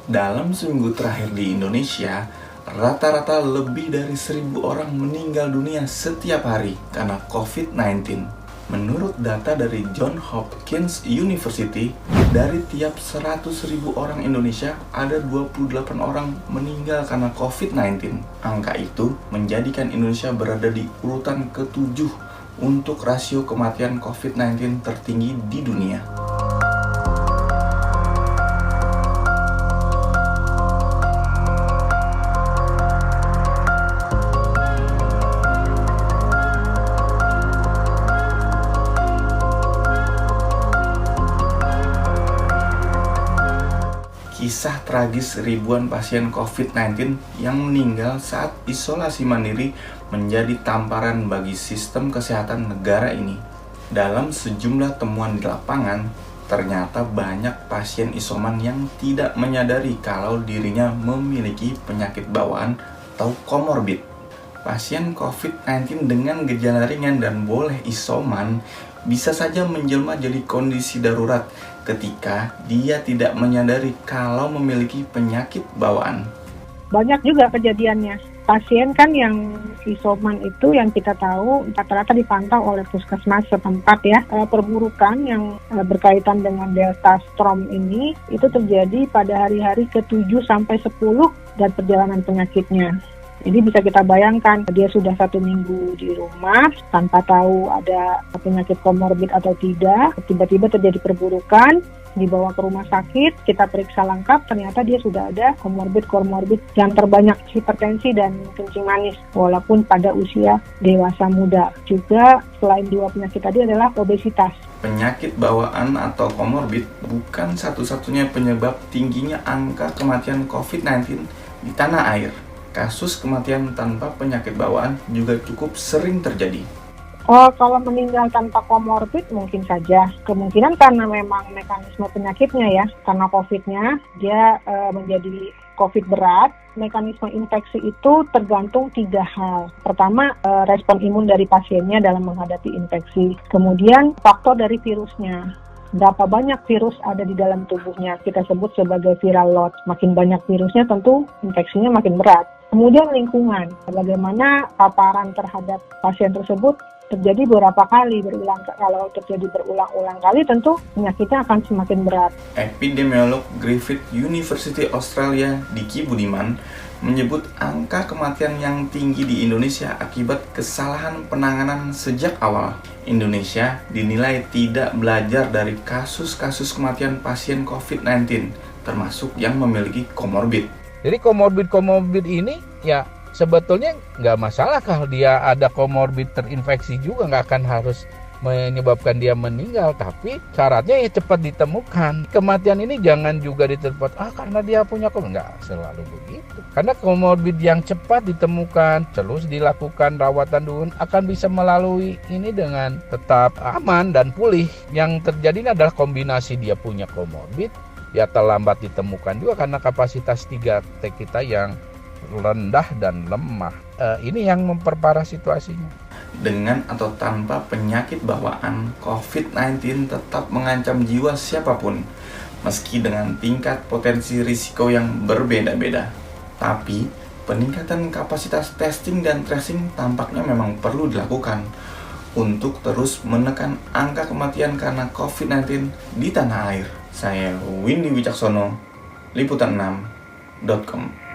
Dalam seminggu terakhir di Indonesia, rata-rata lebih dari 1.000 orang meninggal dunia setiap hari karena COVID-19. Menurut data dari Johns Hopkins University, dari tiap 100.000 orang Indonesia, ada 28 orang meninggal karena COVID-19. Angka itu menjadikan Indonesia berada di urutan ke-7 untuk rasio kematian COVID-19 tertinggi di dunia. Kisah tragis ribuan pasien COVID-19 yang meninggal saat isolasi mandiri menjadi tamparan bagi sistem kesehatan negara ini. Dalam sejumlah temuan di lapangan, ternyata banyak pasien isoman yang tidak menyadari kalau dirinya memiliki penyakit bawaan atau komorbid. Pasien COVID-19 dengan gejala ringan dan boleh isoman bisa saja menjelma jadi kondisi darurat ketika dia tidak menyadari kalau memiliki penyakit bawaan. Banyak juga kejadiannya. Pasien kan yang isoman itu yang kita tahu rata-rata dipantau oleh puskesmas setempat ya. Perburukan yang berkaitan dengan Delta Storm ini itu terjadi pada hari-hari ke-7 sampai 10 dan perjalanan penyakitnya. Jadi bisa kita bayangkan dia sudah 1 minggu di rumah tanpa tahu ada penyakit komorbid atau tidak. Tiba-tiba terjadi perburukan, dibawa ke rumah sakit, kita periksa lengkap, ternyata dia sudah ada komorbid yang terbanyak hipertensi dan kencing manis walaupun pada usia dewasa muda. Juga selain 2 penyakit tadi adalah obesitas. Penyakit bawaan atau komorbid bukan satu-satunya penyebab tingginya angka kematian COVID-19 di tanah air. Kasus kematian tanpa penyakit bawaan juga cukup sering terjadi. Kalau meninggal tanpa komorbid mungkin saja. Kemungkinan karena memang mekanisme penyakitnya ya, karena COVID-nya dia menjadi COVID berat. Mekanisme infeksi itu tergantung 3 hal. Pertama, respon imun dari pasiennya dalam menghadapi infeksi. Kemudian faktor dari virusnya. Berapa banyak virus ada di dalam tubuhnya, kita sebut sebagai viral load. Makin banyak virusnya tentu infeksinya makin berat. Kemudian lingkungan, bagaimana paparan terhadap pasien tersebut terjadi beberapa kali berulang. Kalau terjadi berulang-ulang kali tentu penyakitnya akan semakin berat. Epidemiolog Griffith University Australia Diki Budiman menyebut angka kematian yang tinggi di Indonesia akibat kesalahan penanganan sejak awal. Indonesia dinilai tidak belajar dari kasus-kasus kematian pasien COVID-19, termasuk yang memiliki komorbid. Jadi komorbid ini ya sebetulnya nggak masalah kalau dia ada komorbid terinfeksi juga, nggak akan harus menyebabkan dia meninggal, tapi syaratnya ya cepat ditemukan. Kematian ini jangan juga diterpot karena dia punya komorbid, nggak selalu begitu. Karena komorbid yang cepat ditemukan terus dilakukan rawatan dulu akan bisa melalui ini dengan tetap aman dan pulih. Yang terjadi adalah kombinasi dia punya komorbid, dia terlambat ditemukan juga karena kapasitas 3T kita yang rendah dan lemah. Ini yang memperparah situasinya. Dengan atau tanpa penyakit bawaan, COVID-19 tetap mengancam jiwa siapapun, meski dengan tingkat potensi risiko yang berbeda-beda. Tapi, peningkatan kapasitas testing dan tracing tampaknya memang perlu dilakukan untuk terus menekan angka kematian karena COVID-19 di tanah air. Saya Windy Wicaksono, Liputan6.com.